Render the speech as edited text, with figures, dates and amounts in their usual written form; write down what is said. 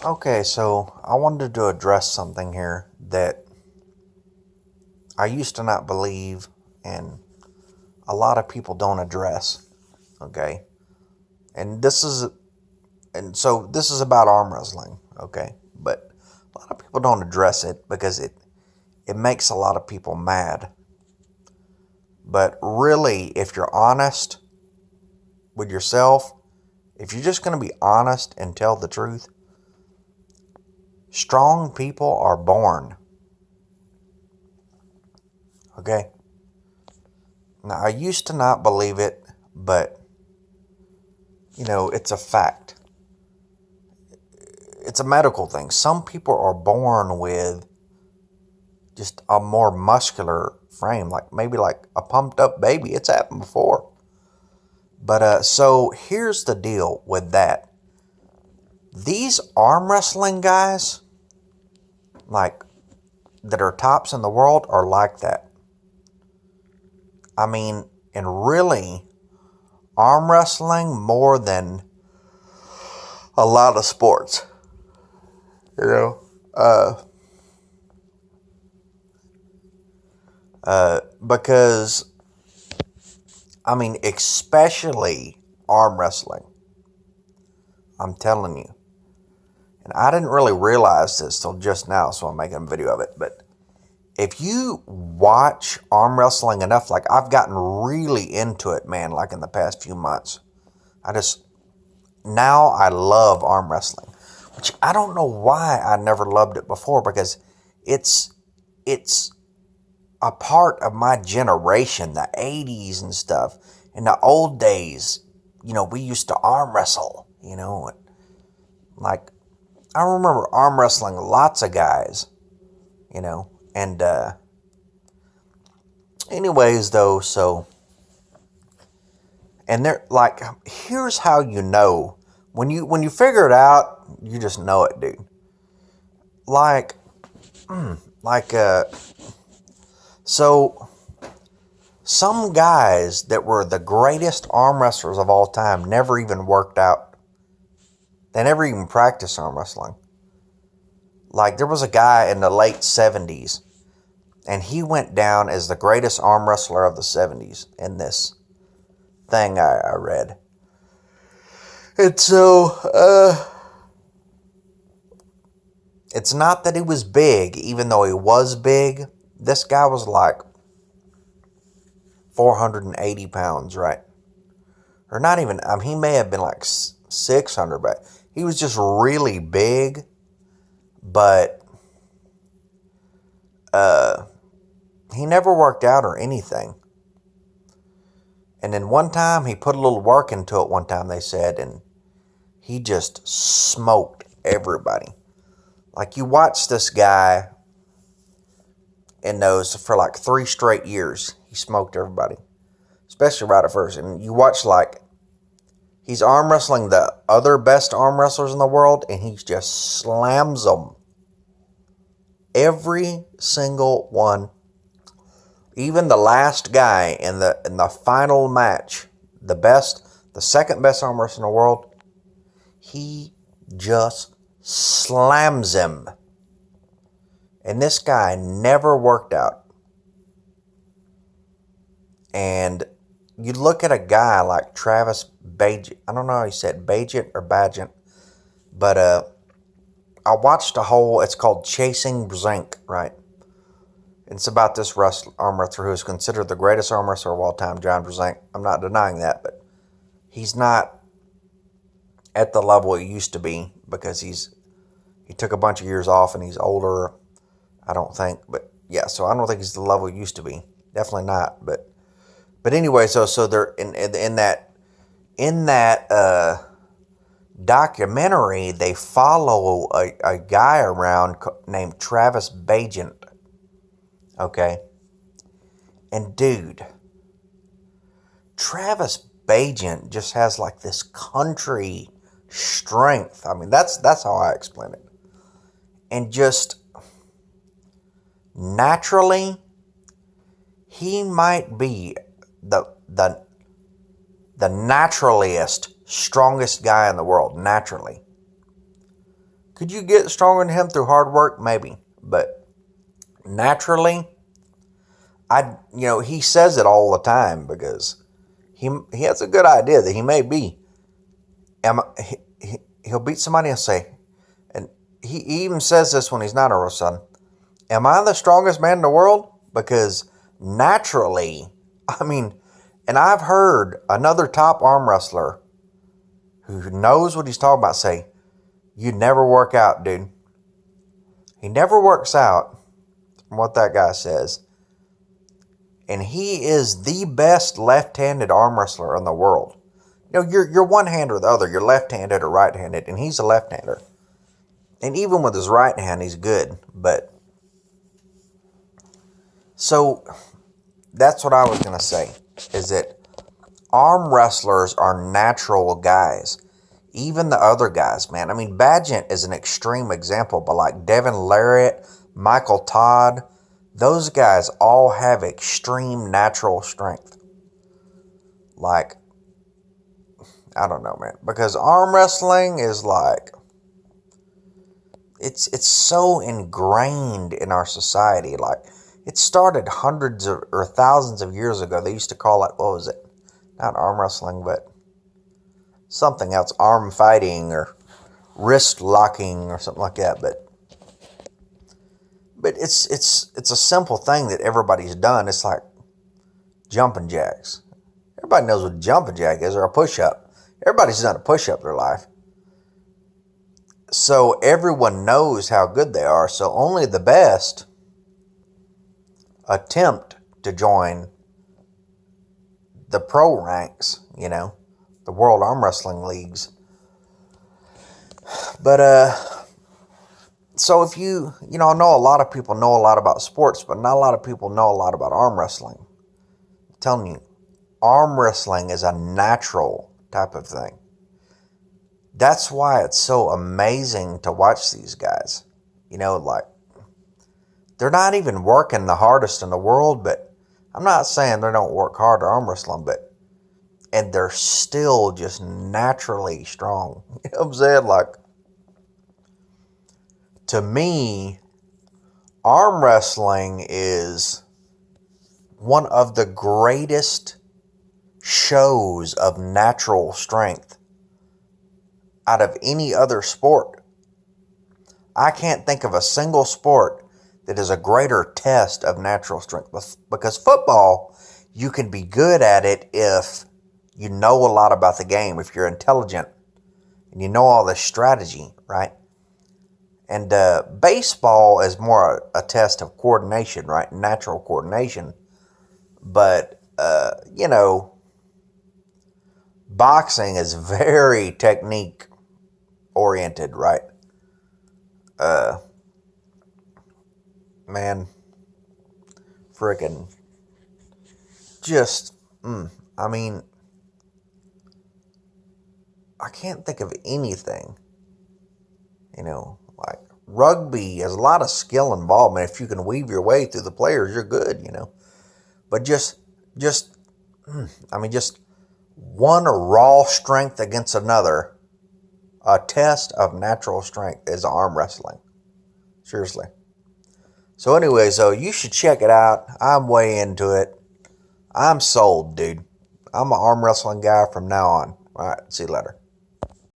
Okay, so I wanted to address something here that I used to not believe and a lot of people don't address. Okay? And this is about arm wrestling, okay? But a lot of people don't address it because it makes a lot of people mad. But really, if you're honest with yourself, if you're just going to be honest and tell the truth, strong people are born. Okay? Now, I used to not believe it, but, it's a fact. It's a medical thing. Some people are born with just a more muscular frame, like maybe like a pumped up baby. It's happened before. But so here's the deal with that. These arm wrestling guys, like, that are tops in the world are like that. I mean, and really, arm wrestling more than a lot of sports. You know? Because, I mean, especially arm wrestling. I'm telling you. And I didn't really realize this till just now, so I'm making a video of it. But if you watch arm wrestling enough, like I've gotten really into it, man, like in the past few months. Now I love arm wrestling, which I don't know why I never loved it before, because it's a part of my generation, the 80s and stuff. In the old days, we used to arm wrestle, like I remember arm wrestling lots of guys, and anyways though, so, and they're like, here's how when you figure it out, you just know it, dude. Like, like, so some guys that were the greatest arm wrestlers of all time never even worked out. They never even practiced arm wrestling. Like, there was a guy in the late 70s, and he went down as the greatest arm wrestler of the 70s in this thing I read. And so, it's not that he was big, even though he was big. This guy was like 480 pounds, right? Or not even, he may have been like 600, but he was just really big. But he never worked out or anything. And then one time, he put a little work into it one time, they said, and he just smoked everybody. Like, you watch this guy in those for like 3 straight years. He smoked everybody, especially right at first. And you watch, like, he's arm wrestling the other best arm wrestlers in the world, and he just slams them. Every single one. Even the last guy in the final match, the second best arm wrestler in the world, he just slams him. And this guy never worked out. And you look at a guy like Travis Bagent. I don't know how he said Bagent or Bagent. But I watched it's called Chasing Brzezinski, right? It's about this arm wrestler who is considered the greatest arm wrestler of all time, John Brzezinski. I'm not denying that, but he's not at the level he used to be, because he took a bunch of years off and he's older, I don't think. But yeah, so I don't think he's the level he used to be. Definitely not. But anyway, so they're in that documentary, they follow a guy around named Travis Bagent. Okay? And dude, Travis Bagent just has like this country strength. I mean, that's how I explain it. And just naturally, he might be the naturaliest, strongest guy in the world, naturally. Could you get stronger than him through hard work? Maybe. But naturally, he says it all the time because he has a good idea that he may be. He'll beat somebody and say, and he even says this when he's not a son, am I the strongest man in the world? Because naturally, and I've heard another top arm wrestler who knows what he's talking about say, you never work out, dude. He never works out, from what that guy says. And he is the best left-handed arm wrestler in the world. You're one hand or the other. You're left-handed or right-handed, and he's a left-hander. And even with his right hand, he's good. But so that's what I was going to say, is that arm wrestlers are natural guys. Even the other guys, man. Bagent is an extreme example, but like Devin Larratt, Michael Todd, those guys all have extreme natural strength. Like, I don't know, man. Because arm wrestling is like, it's so ingrained in our society. Like, it started hundreds or thousands of years ago. They used to call it, what was it? Not arm wrestling, but something else. Arm fighting or wrist locking or something like that. But it's a simple thing that everybody's done. It's like jumping jacks. Everybody knows what a jumping jack is, or a push-up. Everybody's done a push-up in their life. So everyone knows how good they are. So only the best attempt to join the pro ranks, the World Arm Wrestling Leagues. But, so if I know a lot of people know a lot about sports, but not a lot of people know a lot about arm wrestling. I'm telling you, arm wrestling is a natural type of thing. That's why it's so amazing to watch these guys. Like, they're not even working the hardest in the world, but I'm not saying they don't work hard at arm wrestling, and they're still just naturally strong. You know what I'm saying? Like, to me, arm wrestling is one of the greatest shows of natural strength out of any other sport. I can't think of a single sport that is a greater test of natural strength. Because football, you can be good at it if you know a lot about the game, if you're intelligent and you know all the strategy, right? And baseball is more a test of coordination, right? Natural coordination. But, boxing is very technique oriented, right? Man, freaking just, I can't think of anything, like rugby has a lot of skill involved. If you can weave your way through the players, you're good, But just one raw strength against another, a test of natural strength is arm wrestling. Seriously. So anyway, you should check it out. I'm way into it. I'm sold, dude. I'm an arm wrestling guy from now on. All right, see you later.